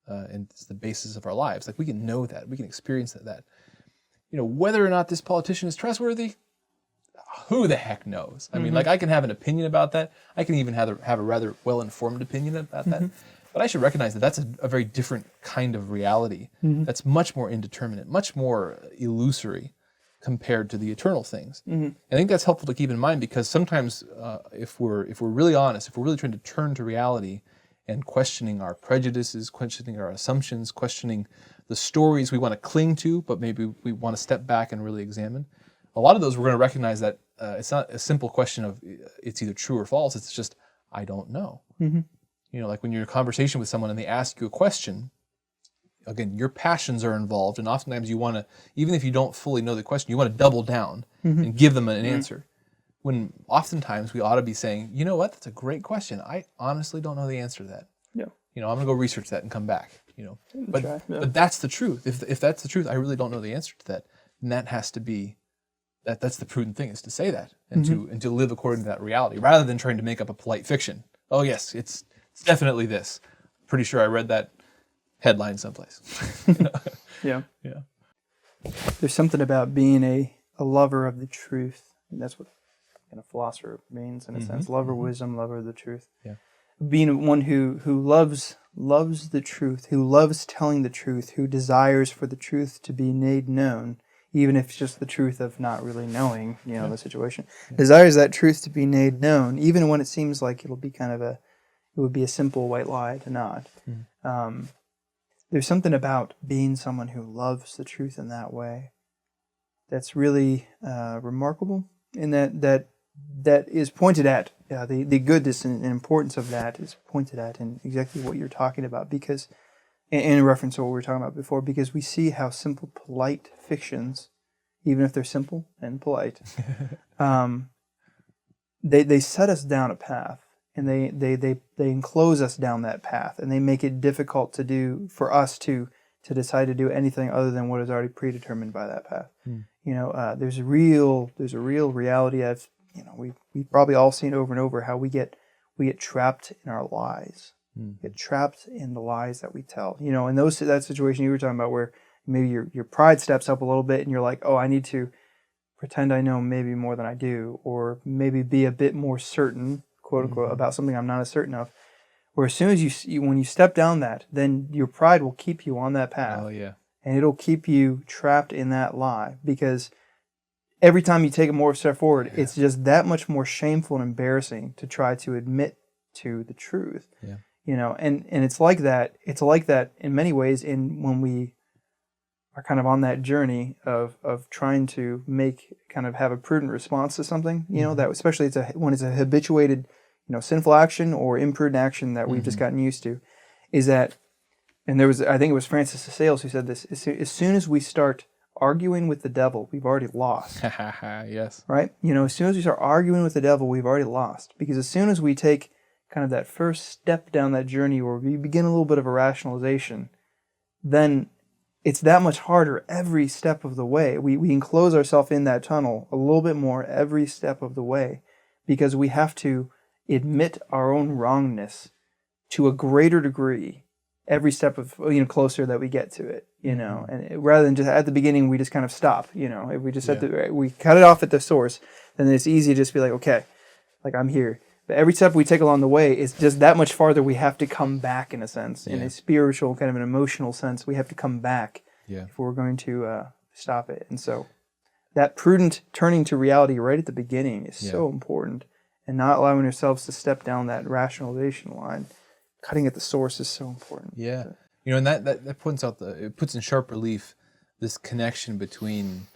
and it's the basis of our lives. Like we can know that, we can experience that. Whether or not this politician is trustworthy, who the heck knows? I mean, like I can have an opinion about that. I can even have a rather well-informed opinion about that. But I should recognize that that's a very different kind of reality. That's much more indeterminate, much more illusory compared to the eternal things. I think that's helpful to keep in mind because sometimes if we're really honest, if we're really trying to turn to reality and questioning our prejudices, questioning our assumptions, questioning the stories we want to cling to, but maybe we want to step back and really examine, a lot of those we're going to recognize that it's not a simple question of it's either true or false. It's just, I don't know. Like when you're in a conversation with someone and they ask you a question, again, your passions are involved, and oftentimes you want to, even if you don't fully know the question, you want to double down and give them an answer. When oftentimes we ought to be saying, you know what, that's a great question. I honestly don't know the answer to that. Yeah. I'm going to go research that and come back. But Try, yeah. but that's the truth. If that's the truth, I really don't know the answer to that. And that has to be, that's the prudent thing, is to say that and to live according to that reality, rather than trying to make up a polite fiction. Oh yes, it's definitely this. Pretty sure I read that headline someplace. Yeah. Yeah. There's something about being a lover of the truth. And that's what kind of philosopher means in a sense. Lover of wisdom, lover of the truth. Yeah. Being one who loves the truth, who loves telling the truth, who desires for the truth to be made known, even if it's just the truth of not really knowing, the situation. Desires that truth to be made known, even when it seems like it'll be it would be a simple white lie to not. There's something about being someone who loves the truth in that way that's really remarkable, and that is pointed at, the goodness and importance of that is pointed at in exactly what you're talking about, because, in reference to what we were talking about before, because we see how simple, polite fictions, even if they're simple and polite, they set us down a path, and they enclose us down that path, and they make it difficult for us to decide to do anything other than what is already predetermined by that path. There's a real reality of, we've probably all seen over and over how we get trapped in our lies, get trapped in the lies that we tell. In that situation you were talking about, where maybe your pride steps up a little bit, and you're like, oh, I need to pretend I know maybe more than I do, or maybe be a bit more certain, quote unquote, about something I'm not as certain of. Or as soon as when you step down that, then your pride will keep you on that path. Oh yeah. And it'll keep you trapped in that lie, because every time you take a more step forward, it's just that much more shameful and embarrassing to try to admit to the truth. Yeah. And it's like that. It's like that in many ways when we are kind of on that journey of trying to have a prudent response to something, that especially when it's a habituated, sinful action or imprudent action that we've just gotten used to, is that, and I think it was Francis of Sales who said this, as soon as we start arguing with the devil, we've already lost. Yes. Right? As soon as we start arguing with the devil, we've already lost. Because as soon as we take kind of that first step down that journey where we begin a little bit of a rationalization, then it's that much harder every step of the way. We enclose ourselves in that tunnel a little bit more every step of the way, because we have to admit our own wrongness to a greater degree every step of closer that we get to it, and rather than just at the beginning we just kind of stop. If we just we cut it off at the source, then it's easy to just be like, okay, like I'm here. But every step we take along the way is just that much farther. We have to come back, in a sense, in a spiritual, kind of an emotional sense. We have to come back if we're going to stop it. And so that prudent turning to reality right at the beginning is so important, and not allowing ourselves to step down that rationalization line. Cutting at the source is so important. Yeah. And that points out it puts in sharp relief this connection between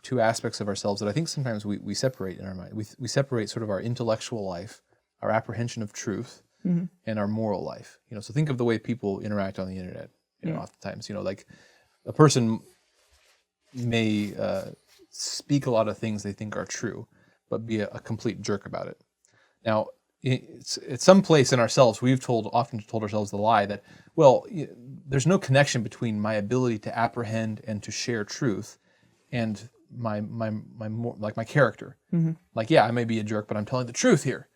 two aspects of ourselves that I think sometimes we separate in our mind. We separate sort of our intellectual life, our apprehension of truth, and our moral life. So think of the way people interact on the internet. Oftentimes, like a person may speak a lot of things they think are true, but be a complete jerk about it. Now, it's at some place in ourselves we've often told ourselves the lie that, well, there's no connection between my ability to apprehend and to share truth and my character. Like, yeah, I may be a jerk, but I'm telling the truth here.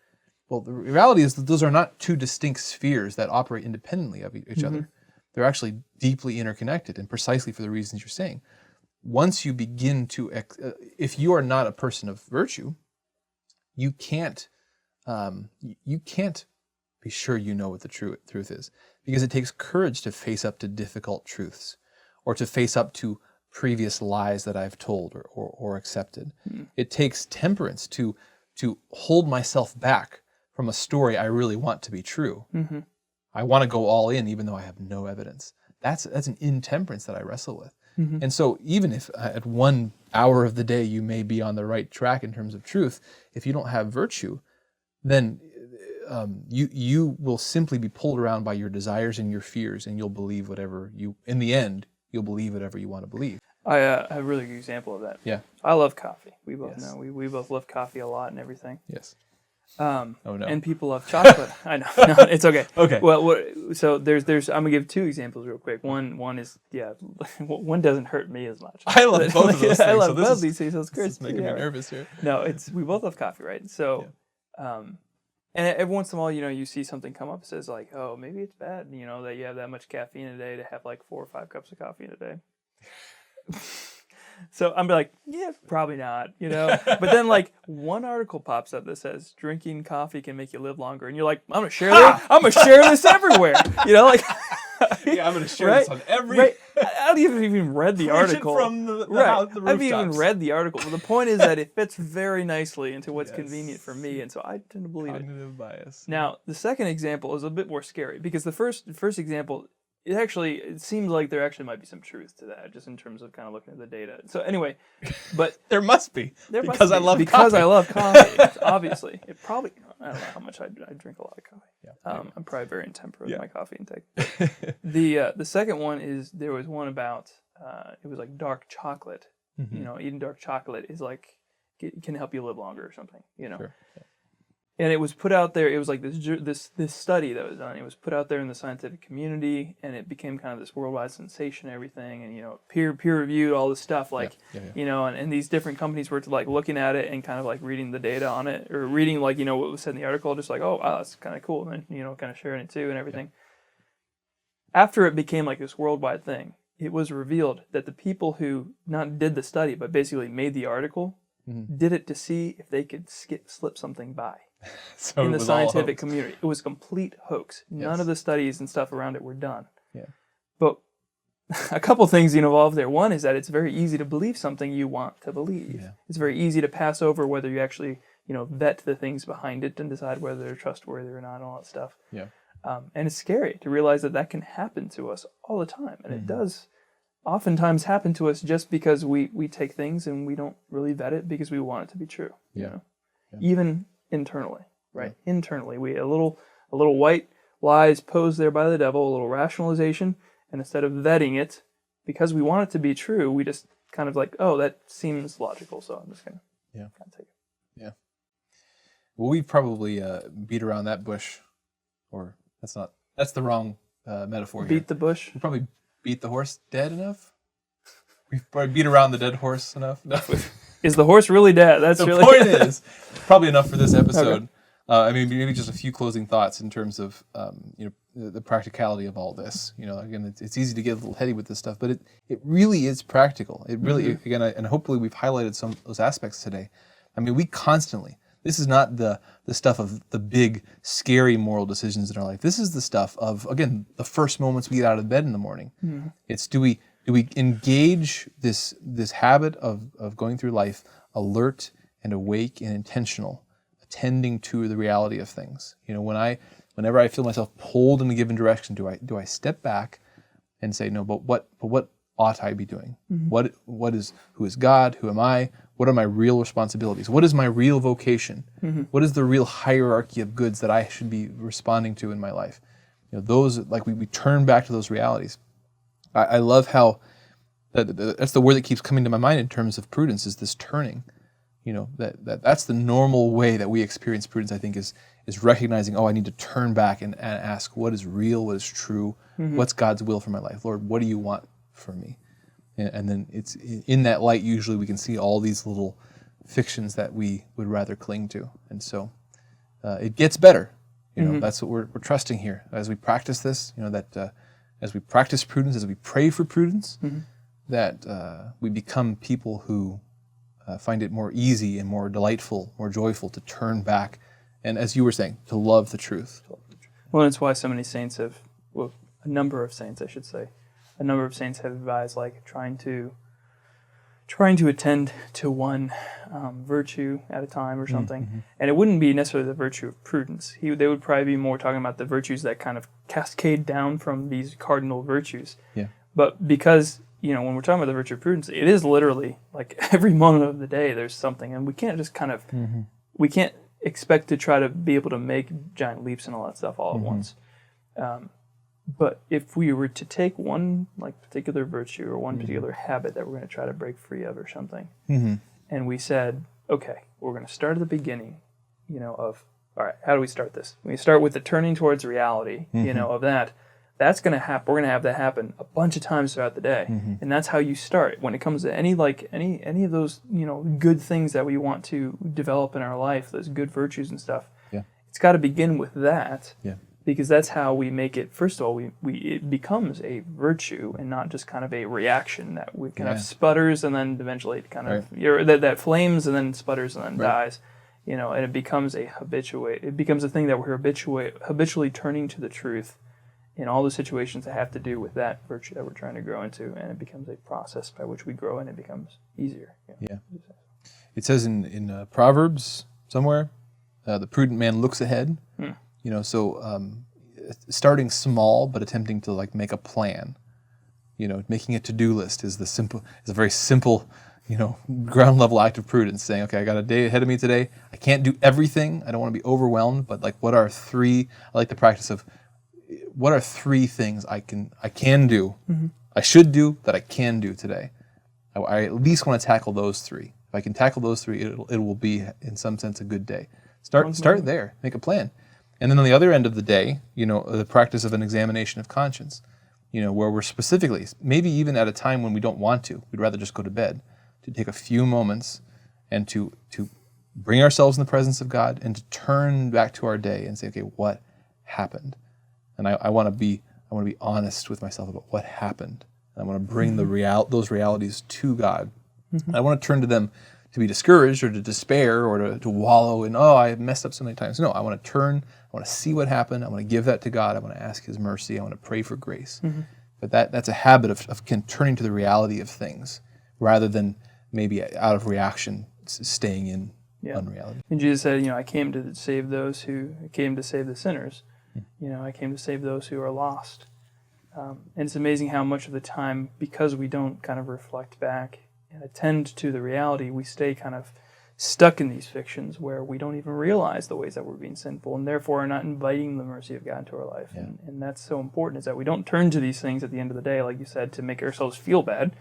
Well, the reality is that those are not two distinct spheres that operate independently of each other. they're actually deeply interconnected, and precisely for the reasons you're saying. Once you begin to, if you are not a person of virtue, you can't be sure you know what the truth is, because it takes courage to face up to difficult truths, or to face up to previous lies that I've told or accepted. It takes temperance to hold myself back from a story I really want to be true. I want to go all in even though I have no evidence. That's an intemperance that I wrestle with. And so even if at 1 hour of the day you may be on the right track in terms of truth, if you don't have virtue, then you will simply be pulled around by your desires and your fears, and you'll believe whatever in the end, you'll believe whatever you want to believe. I have a really good example of that. Yeah. I love coffee. We both Yes. know. We both love coffee a lot and everything. Yes. Oh no. And people love chocolate. I know. No, it's okay. Okay. Well, so there's. I'm gonna give two examples real quick. One is one doesn't hurt me as much. I love both of those things. I love so both these things. So it's this is making me nervous here. No, we both love coffee, right? So, and every once in a while, you see something come up that says like, oh, maybe it's bad, that you have that much caffeine a day to have like 4 or 5 cups of coffee in a day. So I'm like, yeah, probably not, But then like one article pops up that says drinking coffee can make you live longer, and you're like, I'm gonna share this. I'm gonna share this everywhere, like. Yeah, I'm gonna share right? this on every. Right. I don't even read the article. From the right. the I haven't even rooftops. read the article. But the point is that it fits very nicely into what's Yes. convenient for me, and so I tend to believe it. Cognitive bias. Now, the second example is a bit more scary, because the first example, it seems like there actually might be some truth to that, just in terms of kind of looking at the data. So anyway, but There must be. there must because I be, love because coffee. I love coffee. Obviously, it probably. I don't know how much I drink a lot of coffee. Yeah. I'm probably very intemperate with my coffee intake. Yeah. The second one is, there was one about it was like dark chocolate. Mhm. Eating dark chocolate is like it can help you live longer or something. Sure. Yeah. And it was put out there. It was like this study that was done. It was put out there in the scientific community, and it became kind of this worldwide sensation. And everything, and peer reviewed, all this stuff. Like and these different companies were like looking at it and kind of like reading the data on it, or reading like what was said in the article, just like, oh wow, that's kind of cool, and then kind of sharing it too and everything. After it became like this worldwide thing, it was revealed that the people who not did the study but basically made the article did it to see if they could slip something by. So in it the was all scientific hoax. community. It was a complete hoax. None Yes. of the studies and stuff around it were done. Yeah. But a couple things involved there. One is that it's very easy to believe something you want to believe. Yeah. It's very easy to pass over whether you actually, vet the things behind it and decide whether they're trustworthy or not, and all that stuff. Yeah. And it's scary to realize that can happen to us all the time. And it does oftentimes happen to us just because we take things and we don't really vet it because we want it to be true. Yeah. Even internally, right? Yeah. Internally, we a little white lies posed there by the devil, a little rationalization, and instead of vetting it because we want it to be true, we just kind of like, oh, that seems logical, so I'm just gonna kind of take it. Yeah. Well, we probably beat around that bush, or that's the wrong metaphor here. Beat the bush. We probably beat the horse dead enough. We've probably beat around the dead horse enough. Is the horse really dead? That's the really point is probably enough for this episode. Okay. Maybe just a few closing thoughts in terms of the practicality of all this. Again, it's easy to get a little heady with this stuff, but it really is practical. It really again, and hopefully we've highlighted some of those aspects today. We constantly. This is not the stuff of the big, scary moral decisions in our life. This is the stuff of, again, the first moments we get out of bed in the morning. Mm-hmm. It's do we engage this habit of going through life alert and awake and intentional, attending to the reality of things. Whenever I feel myself pulled in a given direction, do I step back and say, no, but what ought I be doing? Mm-hmm. Who is God? Who am I? What are my real responsibilities? What is my real vocation? Mm-hmm. What is the real hierarchy of goods that I should be responding to in my life? Those, like we turn back to those realities. I love how that's the word that keeps coming to my mind in terms of prudence, is this turning. That's the normal way that we experience prudence, I think, is recognizing, I need to turn back and ask what is real, what is true, what's God's will for my life. Lord, what do you want for me? And then it's in that light, usually we can see all these little fictions that we would rather cling to. And so it gets better. That's what we're trusting here. As we practice this, that as we practice prudence, as we pray for prudence, that we become people who find it more easy and more delightful, more joyful to turn back and, as you were saying, to love the truth. Well, that's why so many saints have, well, a number of saints, I should say, a number of saints have advised, like, trying to attend to one virtue at a time or something. And it wouldn't be necessarily the virtue of prudence. They would probably be more talking about the virtues that kind of cascade down from these cardinal virtues. Yeah. But because, when we're talking about the virtue of prudence, it is literally, like, every moment of the day there's something. And we can't just kind of, we can't expect to try to be able to make giant leaps and all that stuff all at once. But if we were to take one particular virtue or one particular habit that we're going to try to break free of or something, and we said, okay, we're going to start at the beginning, of, all right, how do we start this? We start with the turning towards reality, of that. That's going to happen. We're going to have that happen a bunch of times throughout the day, and that's how you start. When it comes to any of those good things that we want to develop in our life, those good virtues and stuff, it's got to begin with that. Yeah. Because that's how we make it. First of all, it becomes a virtue and not just kind of a reaction that we kind of sputters and then eventually it kind of that flames and then sputters and then dies, and it becomes a habituate. It becomes a thing that we're habitually turning to the truth in all the situations that have to do with that virtue that we're trying to grow into, and it becomes a process by which we grow and it becomes easier. Yeah. It says in Proverbs somewhere, the prudent man looks ahead. Starting small but attempting to make a plan, making a to-do list is a very simple, ground level act of prudence. Saying, okay, I got a day ahead of me today. I can't do everything. I don't want to be overwhelmed. But what are three? I like the practice of what are three things I can do, I should do that I can do today. I at least want to tackle those three. If I can tackle those three, it will be in some sense a good day. Start there. Make a plan. And then on the other end of the day, the practice of an examination of conscience, where we're specifically, maybe even at a time when we don't want to, we'd rather just go to bed, to take a few moments and to bring ourselves in the presence of God and to turn back to our day and say, okay, what happened? And I want to be honest with myself about what happened. And I want to bring those realities to God. I want to turn to them to be discouraged or to despair or to wallow in, I messed up so many times. No, I want to turn, I want to see what happened, I want to give that to God, I want to ask His mercy, I want to pray for grace. But that's a habit of turning to the reality of things rather than maybe out of reaction staying in unreality. And Jesus said, I came to save the sinners. I came to save those who are lost. And it's amazing how much of the time, because we don't kind of reflect back and attend to the reality, we stay kind of stuck in these fictions where we don't even realize the ways that we're being sinful and therefore are not inviting the mercy of God into our life. Yeah. And that's so important, is that we don't turn to these things at the end of the day, like you said, to make ourselves feel bad,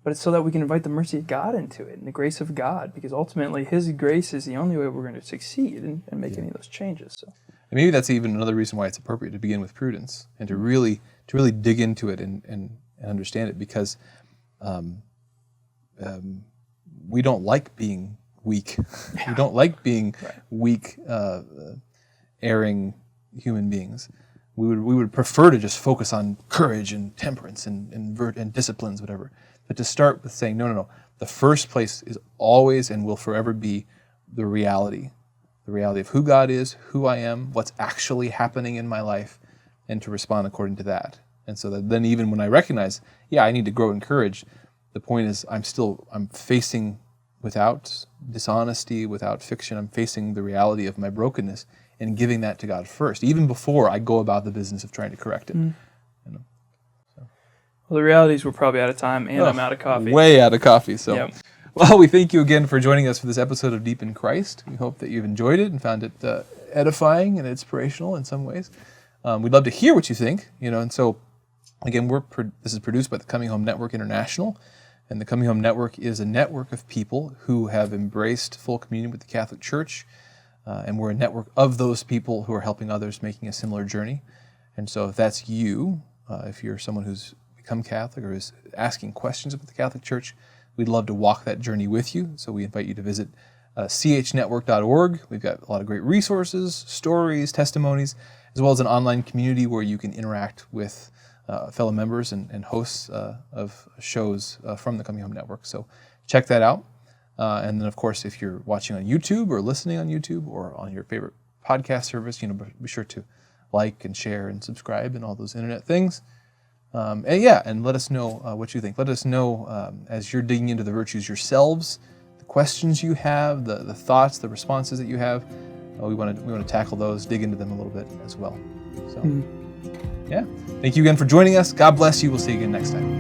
but it's so that we can invite the mercy of God into it and the grace of God, because ultimately His grace is the only way we're going to succeed and make any of those changes. So. And maybe that's even another reason why it's appropriate to begin with prudence and to really dig into it and understand it, because we don't like being weak. We don't like being weak, erring human beings. We would prefer to just focus on courage and temperance and disciplines, whatever. But to start with saying, no. The first place is always and will forever be the reality of who God is, who I am, what's actually happening in my life, and to respond according to that. And so that then even when I recognize, I need to grow in courage, the point is I'm facing, without dishonesty, without fiction, I'm facing the reality of my brokenness and giving that to God first, even before I go about the business of trying to correct it. So. Well, the realities we're probably out of time, and I'm out of coffee. Way out of coffee. So, Well, we thank you again for joining us for this episode of Deep in Christ. We hope that you've enjoyed it and found it edifying and inspirational in some ways. We'd love to hear what you think, and so, again, this is produced by the Coming Home Network International. And the Coming Home Network is a network of people who have embraced full communion with the Catholic Church. And we're a network of those people who are helping others making a similar journey. And so if that's you, if you're someone who's become Catholic or is asking questions about the Catholic Church, we'd love to walk that journey with you. So we invite you to visit chnetwork.org. We've got a lot of great resources, stories, testimonies, as well as an online community where you can interact with fellow members and hosts of shows from the Coming Home Network. So check that out. And then, of course, if you're watching on YouTube or listening on YouTube or on your favorite podcast service, be sure to like and share and subscribe and all those internet things. And let us know what you think. Let us know as you're digging into the virtues yourselves, the questions you have, the thoughts, the responses that you have. We want to tackle those, dig into them a little bit as well. So, yeah. Thank you again for joining us. God bless you. We'll see you again next time.